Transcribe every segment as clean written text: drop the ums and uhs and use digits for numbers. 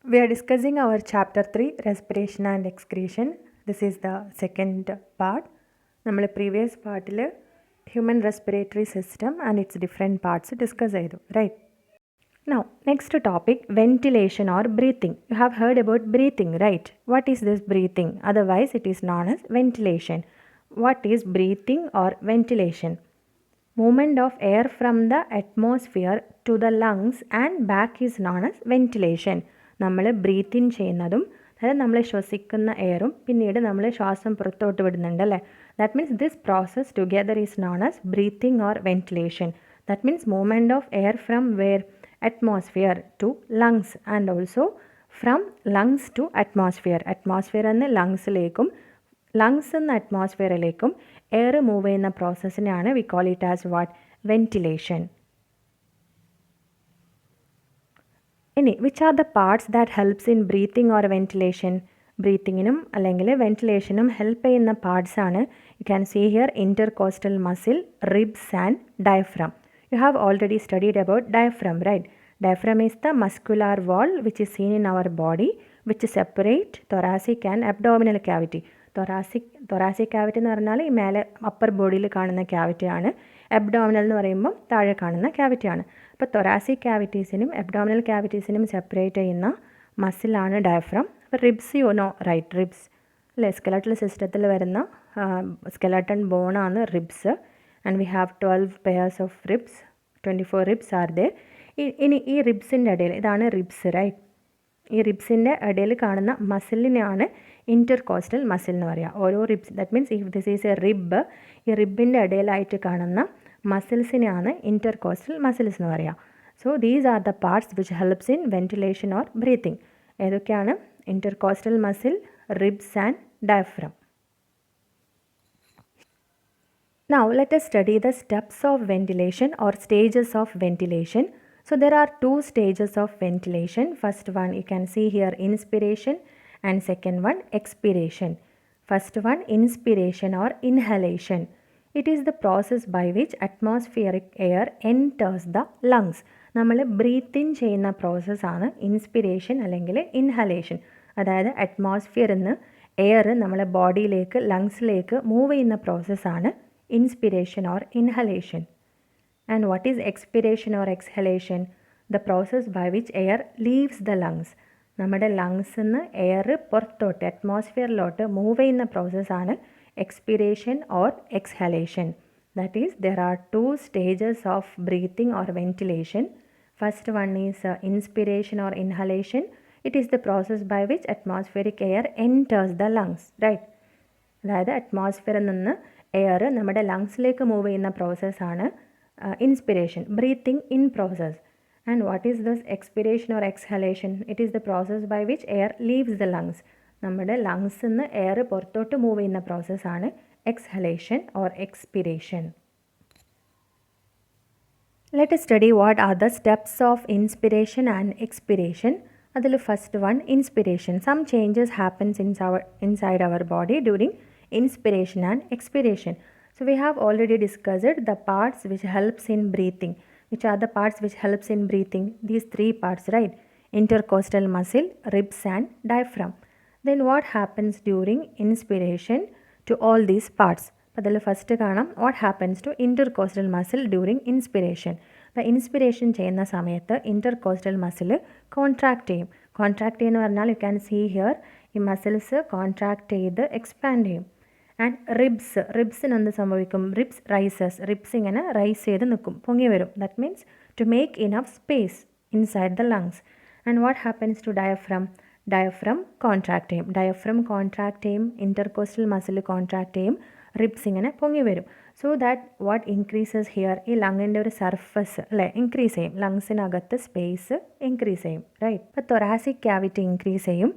We are discussing our chapter 3 Respiration and Excretion. This is the second part. നമ്മൾ previous പാർട്ടിൽ human respiratory system and its different parts discuss ചെയ്തു, right? Now, next topic, ventilation or breathing. You have heard about breathing, right? What is this breathing? Otherwise, it is known as ventilation. What is breathing or ventilation? Movement of air from the atmosphere to the lungs and back is known as ventilation. നമ്മൾ breathe in ചെയ്യുന്നതും അതായത് നമ്മൾ ശ്വസിക്കുന്ന എയറും പിന്നീട് നമ്മൾ ശ്വാസം പുറത്തോട്ട് വിടുന്നുണ്ട് അല്ലേ. That means this process together is known as breathing or ventilation. That means movement of air from where atmosphere to lungs and also from lungs to atmosphere. Atmosphere എന്ന് ലങ്സിലേക്കും ലങ്സ് എന്ന അറ്റ്മോസ്ഫിയറിലേക്കും എയർ മൂവ് ചെയ്യുന്ന പ്രോസസ്സിനെയാണ് we call it as what, ventilation. ഇനി which are the parts that helps in breathing or ventilation? ബ്രീത്തിങ്ങിനും അല്ലെങ്കിൽ വെന്റിലേഷനും ഹെൽപ്പ് ചെയ്യുന്ന പാർട്സാണ്. You can see here intercostal muscle, ribs and diaphragm. You have already studied about diaphragm, right? Diaphragm is the muscular wall which is seen in our body which separate thoracic and abdominal cavity. thoracic cavity എന്ന് പറഞ്ഞാൽ ഈ മേലെ upper ബോഡിയിൽ കാണുന്ന ക്യാവിറ്റിയാണ്. Abdominal എന്ന് പറയുമ്പോൾ താഴെ കാണുന്ന ക്യാവിറ്റിയാണ്. അപ്പോൾ തൊറാസിക് ക്യാവിറ്റീസിനും അബ്ഡോമിനൽ ക്യാവിറ്റീസിനും സെപ്പറേറ്റ് ചെയ്യുന്ന മസിലാണ് ഡയഫ്രം. അപ്പോൾ ribs you know, right? Ribs അല്ലേ, സ്കെലറ്റൽ സിസ്റ്റത്തിൽ വരുന്ന സ്കെലട്ടൺ ബോണാണ് ribs. And we have 12 pairs of ribs, 24 ribs are there. ഇനി ഈ റിബ്സിൻ്റെ ഇടയിൽ, ഇതാണ് റിബ്സ്, റൈറ്റ്? ഈ റിബ്സിൻ്റെ ഇടയിൽ കാണുന്ന മസിലിനെയാണ് ഇൻ്റർകോസ്റ്റൽ മസിൽ എന്ന് പറയുക. ഓരോ ribs, that means if this is a rib, ഈ റിബിൻ്റെ ഇടയിലായിട്ട് കാണുന്ന മസിൽസിനെയാണ് ഇൻ്റർകോസ്റ്റൽ മസിൽസ് എന്ന് പറയുക. So these are the parts which helps in ventilation or breathing. ഏതൊക്കെയാണ്? Intercostal muscle, ribs and diaphragm. Now let us study the steps of ventilation or stages of ventilation. So there are two stages of ventilation. First one you can see here, inspiration, and second one expiration. First one, inspiration or inhalation. It is the process by which atmospheric air enters the lungs. നമ്മൾ breathe in ചെയ്യുന്ന പ്രോസസ്സാണ് inspiration അല്ലെങ്കിൽ inhalation. അതായത് അറ്റ്മോസ്ഫിയറിൽ നിന്ന് air നമ്മളെ ബോഡിയിലേക്ക്, ലങ്സിലേക്ക് move ചെയ്യുന്ന പ്രോസസ്സാണ് inspiration or inhalation. And what is expiration or exhalation? The process by which air leaves the lungs. നമ്മുടെ ലങ്സിൽ നിന്ന് എയർ പുറത്തോട്ട് അറ്റ്മോസ്ഫിയറിലോട്ട് മൂവ് ചെയ്യുന്ന പ്രോസസ്സാണ് expiration or exhalation. That is there are 2 stages of breathing or ventilation. First one is inspiration or inhalation. It is the process by which atmospheric air enters the lungs, right? അതായത് അറ്റ്മോസ്ഫിയറിൽ നിന്ന് air നമ്മുടെ ലങ്സിലേക്ക് move ചെയ്യുന്ന പ്രോസസ്സാണ് inspiration, breathing in process. And what is this expiration or exhalation? It is the process by which air leaves the lungs. നമ്മുടെ ലങ്സിൽ നിന്ന് air പുറത്തോട്ട് move ചെയ്യുന്ന പ്രോസസ്സാണ് exhalation or expiration. Let us study what are the steps of inspiration and expiration. അതിൽ first one, inspiration. Some changes happens inside our body during inspiration and expiration. So we have already discussed the parts which helps in breathing. Which are the parts which helps in breathing? These 3 parts, right? Intercostal muscle, ribs and diaphragm. Then what happens during inspiration to all these parts? അതിൽ first കാണാം, what happens to intercostal muscle during inspiration. അപ്പോൾ inspiration ചെയ്യുന്ന സമയത്ത് intercostal muscle contract ചെയ്യും. Contract ചെയ്യുന്ന പറഞ്ഞാൽ you can see here ഈ muscles contract ചെയ്ത് എക്സ്പാൻഡ് ചെയ്യും. ആൻഡ് റിബ്സിന് എന്ത് സംഭവിക്കും? റിബ്സ് ഇങ്ങനെ റൈസ് ചെയ്ത് നിൽക്കും, പൊങ്ങി വരും. That means to make enough space inside the lungs. And what happens to diaphragm contract ചെയ്യും. ഇൻ്റർകോസ്റ്റൽ മസിൽ കോൺട്രാക്ട് ചെയ്യും, റിബ്സ് ഇങ്ങനെ പൊങ്ങി വരും. So that what increases here, ഈ ലങ്ങിൻ്റെ ഒരു സർഫസ് അല്ലേ ഇൻക്രീസ് ചെയ്യും. ലങ്സിനകത്ത് സ്പേസ് ഇൻക്രീസ് ചെയ്യും, റൈറ്റ്? ഇപ്പോൾ തൊറാസിക് ക്യാവിറ്റി ഇൻക്രീസ് ചെയ്യും.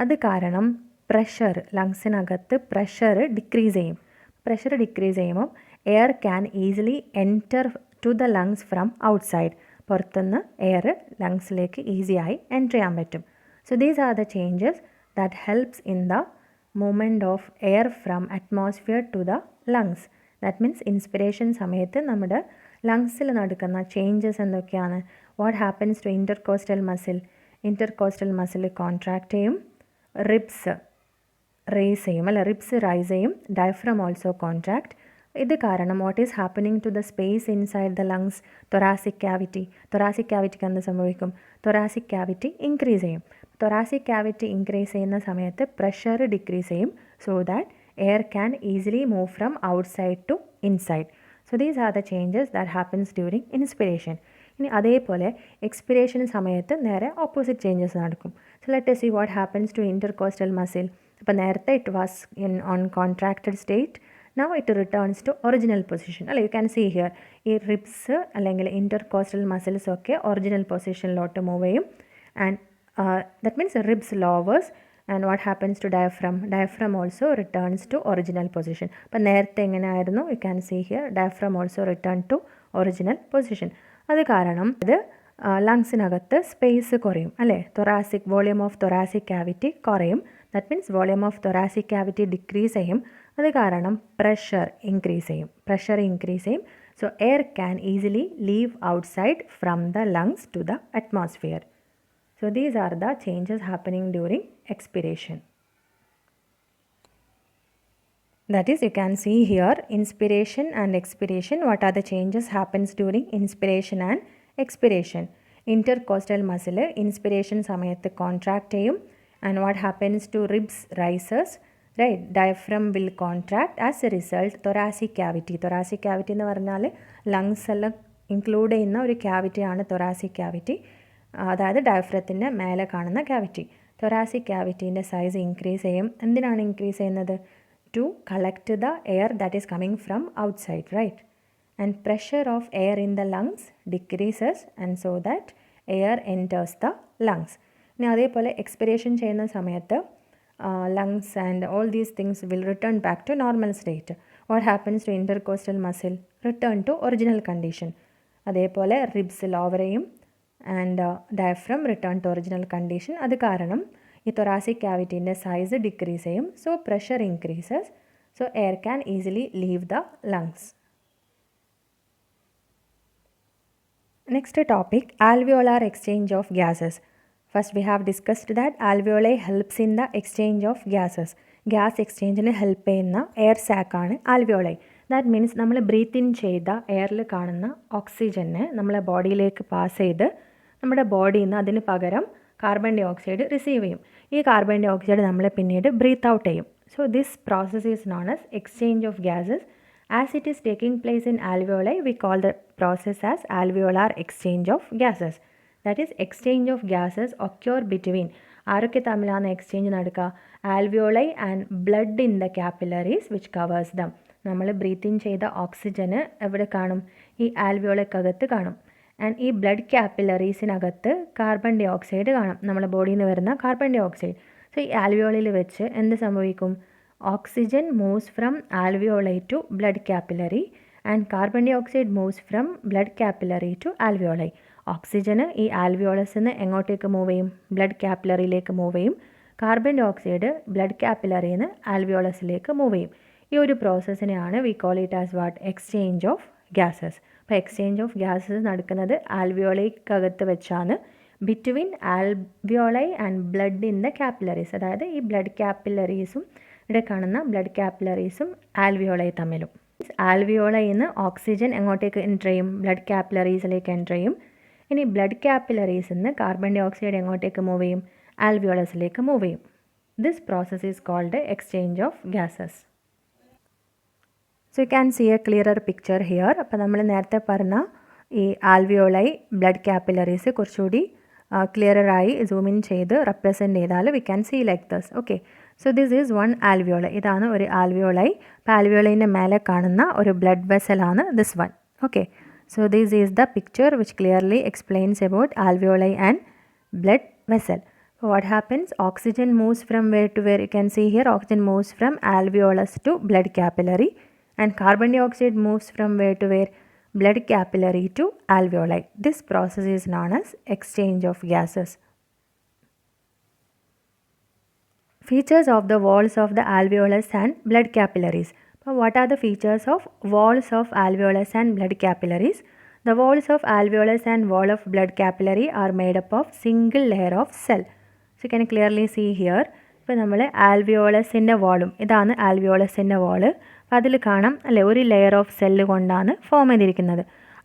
അത് കാരണം പ്രഷർ, ലങ്സിനകത്ത് പ്രഷർ ഡിക്രീസ് ചെയ്യുമ്പോൾ air can easily enter to the lungs from outside. പുറത്തുനിന്ന് എയർ ലങ്സിലേക്ക് ഈസിയായി എൻറ്റർ ചെയ്യാൻ പറ്റും. So these are the changes that helps in the movement of air from atmosphere to the lungs. That means inspiration സമയത്ത് നമ്മുടെ ലങ്സിൽ നടക്കുന്ന changes എന്തൊക്കെയാണ്? What happens to intercostal muscle? intercostal muscle contract ചെയ്യും, റിബ്സ് റേസ് ചെയ്യും അല്ല, ribs rise ചെയ്യും, diaphragm also contract. ഇത് കാരണം what is happening to the space inside the lungs, thoracic ക്യാവിറ്റിക്ക് എന്ത് സംഭവിക്കും? തൊറാസിക് ക്യാവിറ്റി ഇൻക്രീസ് ചെയ്യും. തൊറാസിക് ക്യാവിറ്റി ഇൻക്രീസ് ചെയ്യുന്ന സമയത്ത് പ്രഷർ ഡിക്രീസ് ചെയ്യും, so that air can easily move from outside to inside. So these are the changes that happens during inspiration. ഇനി അതേപോലെ expiration സമയത്ത് നേരെ ഓപ്പോസിറ്റ് ചേഞ്ചസ് നടക്കും. So let us see what happens to intercostal muscle. അപ്പോൾ നേരത്തെ it was on contracted state, now it returns to original position അല്ലേ. You can see here ഈ ribs അല്ലെങ്കിൽ ഇൻ്റർകോസ്റ്റൽ മസിൽസ് ഒക്കെ ഒറിജിനൽ പൊസിഷനിലോട്ട് മൂവ് ചെയ്യും. And that means ribs lowers and what happens to diaphragm also returns to original position. അപ്പം നേരത്തെ എങ്ങനെയായിരുന്നു? You can see here diaphragm also return to original position. അത് കാരണം ഇത് ലങ്സിനകത്ത് സ്പേസ് കുറയും അല്ലേ, വോളിയം ഓഫ് തൊറാസിക് ക്യാവിറ്റി കുറയും. That means volume of thoracic cavity decrease ചെയ്യും. അത് കാരണം പ്രഷർ ഇൻക്രീസ് ചെയ്യും. So air can easily leave outside from the lungs to the atmosphere. So these are the changes happening during expiration. That is, you can see here inspiration and expiration. What are the changes happens during inspiration and expiration? Intercostal muscle inspiration samayathu contract ചെയ്യും, and what happens to ribs rises, right? Diaphragm will contract. As a result, thoracic cavity എന്ന് പറഞ്ഞാൽ lungs എല്ലാം include ചെയ്യുന്ന ഒരു ക്യാവിറ്റിയാണ് thoracic cavity. അതായത് ഡയഫ്രത്തിൻ്റെ മേലെ കാണുന്ന ക്യാവിറ്റി. തൊറാസിക് ക്യാവിറ്റീൻ്റെ സൈസ് ഇൻക്രീസ് ചെയ്യും. എന്തിനാണ് ഇൻക്രീസ് ചെയ്യുന്നത്? To collect the air that is coming from outside, right? And pressure of air in the lungs decreases and so that air enters the lungs. ഇനി അതേപോലെ എക്സ്പിരേഷൻ ചെയ്യുന്ന സമയത്ത് lungs and all these things will return back to normal state. What happens to intercostal muscle? Return to original condition. അതേപോലെ ribs lower ചെയ്യും and diaphragm return to original condition. അത് കാരണം ഈ thoracic ക്യാവിറ്റീൻ്റെ സൈസ് ഡിക്രീസ് ചെയ്യും. So pressure increases, so air can easily leave the lungs. Next topic, alveolar exchange of gases. First we have discussed that alveoli helps in the exchange of gases. Gas എക്സ്ചേഞ്ചിന് help ചെയ്യുന്ന air സാക്കാണ് alveoli. That means നമ്മൾ breathe in ചെയ്ത എയറിൽ കാണുന്ന ഓക്സിജനെ നമ്മളെ ബോഡിയിലേക്ക് pass ചെയ്ത് നമ്മുടെ ബോഡിയിൽ നിന്ന് അതിന് പകരം കാർബൺ ഡൈ ഓക്സൈഡ് റിസീവ് ചെയ്യും. ഈ കാർബൺ ഡൈ ഓക്സൈഡ് നമ്മൾ പിന്നീട് ബ്രീത്ത് ഔട്ട് ചെയ്യും. So this process is known as exchange of gases. As it is taking place in alveoli, we call the process as alveolar exchange of gases. That is exchange of gases occur between ആരൊക്കെ തമ്മിലാണ് exchange നടക്കുക? Alveoli and blood in the capillaries which covers dum. നമ്മൾ breathe in ചെയ്ത ഓക്സിജന് എവിടെ കാണും? ഈ ആൽവിയോളയ്ക്കകത്ത് കാണും. And ഈ ബ്ലഡ് കാപ്പിലറീസിനകത്ത് കാർബൺ ഡൈ ഓക്സൈഡ് കാണും, നമ്മുടെ ബോഡിയിൽ നിന്ന് വരുന്ന കാർബൺ ഡൈ ഓക്സൈഡ്. സോ ഈ ആൽവിയോളിൽ വെച്ച് എന്ത് സംഭവിക്കും? Oxygen moves from alveoli to blood capillary and carbon dioxide moves from blood capillary to alveoli. ഓക്സിജന് ഈ ആൽവിയോളസിൽ നിന്ന് എങ്ങോട്ടേക്ക് മൂവ് ചെയ്യും? ബ്ലഡ് കാപ്പിലറിയിലേക്ക് മൂവ് ചെയ്യും. കാർബൺ ഡൈ ഓക്സൈഡ് ബ്ലഡ് കാപ്പിലറിയിൽ നിന്ന് ആൽവിയോളസിലേക്ക് മൂവ് ചെയ്യും. ഈ ഒരു പ്രോസസ്സിനെയാണ് we call it as what? Exchange of gases. അപ്പോൾ എക്സ്ചേഞ്ച് ഓഫ് ഗ്യാസസ് നടക്കുന്നത് ആൽവിയോളൈക്കകത്ത് വെച്ചാണ്, between alveoli and blood in the capillaries. അതായത് ഈ ബ്ലഡ് കാപ്പിലറീസും ഇവിടെ കാണുന്ന ബ്ലഡ് കാപ്പിലറീസും ആൽവിയോളൈ തമ്മിലും. ആൽവിയോളയിൽ നിന്ന് ഓക്സിജൻ എങ്ങോട്ടേക്ക് എൻ്റർ ചെയ്യും? ബ്ലഡ് കാപ്പിലറീസിലേക്ക് എൻ്റർ ചെയ്യും. ഇനി ബ്ലഡ് കാപ്പിലറീസിൽ നിന്ന് കാർബൺ ഡൈ ഓക്സൈഡ് എങ്ങോട്ടേക്ക് മൂവ് ചെയ്യും? ആൽവിയോളസിലേക്ക് മൂവ് ചെയ്യും. This process is called exchange of gases. So you can see a clearer picture here. അപ്പോൾ നമ്മൾ നേരത്തെ പറഞ്ഞ ഈ ആൽവിയോളൈ ബ്ലഡ് കാപ്പിലറീസ് കുറച്ചുകൂടി ക്ലിയറായി സൂം ഇൻ ചെയ്ത് റെപ്രസെൻറ്റ് ചെയ്താൽ we can see like this. Okay, so this is one alveoli. ഇതാണ് ഒരു ആൽവിയോളൈ. അപ്പോൾ ആൽവിയോളൈൻ്റെ മേലെ കാണുന്ന ഒരു ബ്ലഡ് വെസലാണ് this one. Okay, so this is the picture which clearly explains about alveoli and blood vessel. So what happens? Oxygen moves from where to where? You can see here oxygen moves from alveolus to blood capillary and carbon dioxide moves from where to where? Blood capillary to alveoli. This process is known as exchange of gases. Features of the walls of the alveolus and blood capillaries. So what are the features of walls of alveolus and blood capillaries? The walls of alveolus and wall of blood capillary are made up of single layer of cell. So you can clearly see here. ഇപ്പോൾ നമ്മൾ ആൽവിയോളസിൻ്റെ വാളും ഇതാണ് ആൽവിയോളസിൻ്റെ വാള്. അപ്പോൾ അതിൽ കാണാം അല്ലേ, ഒരു layer of cell കൊണ്ടാണ് ഫോം ചെയ്തിരിക്കുന്നത്.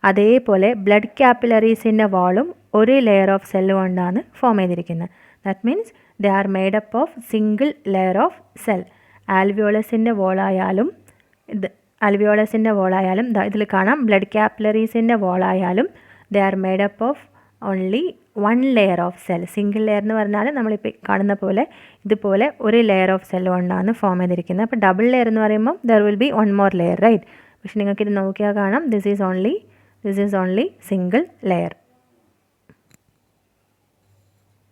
അതേപോലെ ബ്ലഡ് ക്യാപ്പിലറീസിൻ്റെ വാളും ഒരു ലെയർ ഓഫ് സെല്ല് കൊണ്ടാണ് ഫോം ചെയ്തിരിക്കുന്നത്. That means they are made up of single layer of cell. ആൽവിയോളസിൻ്റെ വാളായാലും ഇതിൽ കാണാം ബ്ലഡ് ക്യാപ്പിലറീസിൻ്റെ വാളായാലും they are made up of only one layer of cell. Single layer എന്ന് പറഞ്ഞാൽ നമ്മളിപ്പോൾ കാണുന്ന പോലെ ഇതുപോലെ ഒരു ലെയർ ഓഫ് സെൽ കൊണ്ടാണ് ഫോം ചെയ്തിരിക്കുന്നത്. അപ്പോൾ ഡബിൾ ലെയർ എന്ന് പറയുമ്പോൾ there will be one more layer, right? പക്ഷെ നിങ്ങൾക്കിത് നോക്കിയാൽ കാണാം this is only single layer.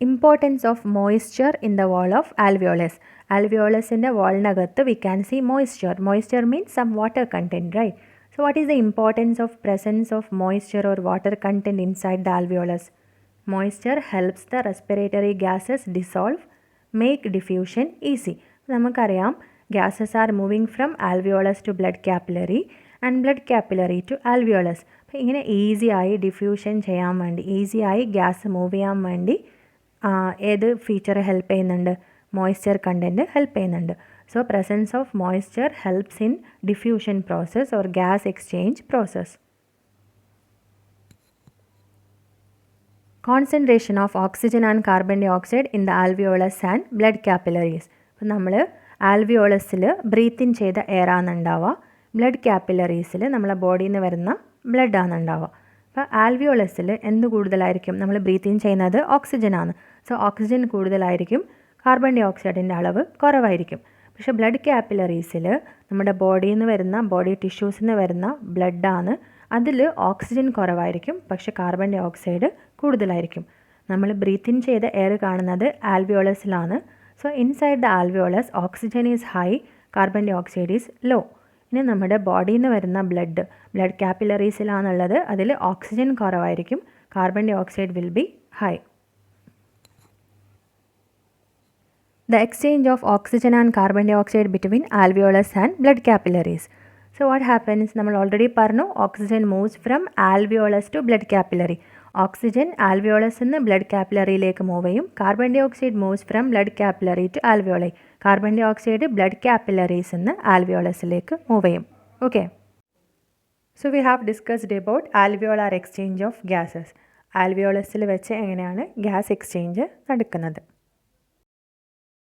Importance of moisture in the wall of alveolus. ആൽവിയോളസിൻ്റെ വാളിനകത്ത് we can see moisture. Moisture means some water content, right? So what is the importance of presence of moisture or water content inside the alveolus? Moisture helps the respiratory gases dissolve, make diffusion easy. നമുക്കറിയാം gases are moving from alveolus to blood capillary and blood capillary to alveolus. അപ്പോൾ ഇങ്ങനെ easy ആയി diffusion ചെയ്യാൻ വേണ്ടി, easy ആയി gas move ചെയ്യാൻ വേണ്ടി ഏത് ഫീച്ചർ ഹെൽപ്പ് ചെയ്യുന്നുണ്ട്? മോയ്സ്ചർ കണ്ടൻറ്റ് ഹെൽപ്പ് ചെയ്യുന്നുണ്ട്. So presence of moisture helps in diffusion process or gas exchange process. Concentration of oxygen and carbon dioxide in the alveolus and blood capillaries. അപ്പോൾ നമ്മൾ ആൽവിയോളസിൽ breath in ചെയ്ത air ആണെന്നുണ്ടാവുക, blood ക്യാപ്പിലറീസിൽ നമ്മളെ ബോഡിയിൽ നിന്ന് വരുന്ന blood ആണെന്നുണ്ടാവുക. അപ്പോൾ ആൽവിയോളസിൽ എന്ത് കൂടുതലായിരിക്കും? നമ്മൾ ബ്രീത്ത് ഇൻ ചെയ്യുന്നത് ഓക്സിജൻ ആണ്. സോ ഓക്സിജൻ കൂടുതലായിരിക്കും, കാർബൺ ഡൈ ഓക്സൈഡിൻ്റെ അളവ് കുറവായിരിക്കും. പക്ഷേ ബ്ലഡ് ക്യാപ്പിലറീസിൽ നമ്മുടെ ബോഡിയിൽ നിന്ന് വരുന്ന, ബോഡി ടിഷ്യൂസിൽ നിന്ന് വരുന്ന ബ്ലഡാണ്, അതിൽ ഓക്സിജൻ കുറവായിരിക്കും, പക്ഷേ കാർബൺ ഡൈ ഓക്സൈഡ് കൂടുതലായിരിക്കും. നമ്മൾ ബ്രീത്ത് ഇൻ ചെയ്ത എയർ കാണുന്നത് ആൽവിയോളസിലാണ്. So inside the alveolus oxygen is high, carbon dioxide is low. ഇനി നമ്മുടെ ബോഡിയിൽ നിന്ന് വരുന്ന ബ്ലഡ് ക്യാപ്പിലറീസിലാണുള്ളത്, അതിൽ ഓക്സിജൻ കുറവായിരിക്കും, carbon dioxide will be high. The exchange of oxygen and carbon dioxide between alveolus and blood capillaries. So what happens? നമ്മൾ already പറഞ്ഞു, oxygen moves from alveolus to blood capillary. Oxygen ആൽവിയോളസിൽ നിന്ന് blood ക്യാപ്പിലറിയിലേക്ക് move ചെയ്യും. Carbon dioxide moves from blood capillary to alveoli. Carbon dioxide blood ക്യാപ്പിലറീസിൽ നിന്ന് ആൽവിയോളസിലേക്ക് move ചെയ്യും. Okay, so we have discussed about alveolar exchange of gases. ആൽവിയോളസിൽ വെച്ച് എങ്ങനെയാണ് ഗ്യാസ് എക്സ്ചേഞ്ച് നടക്കുന്നത്.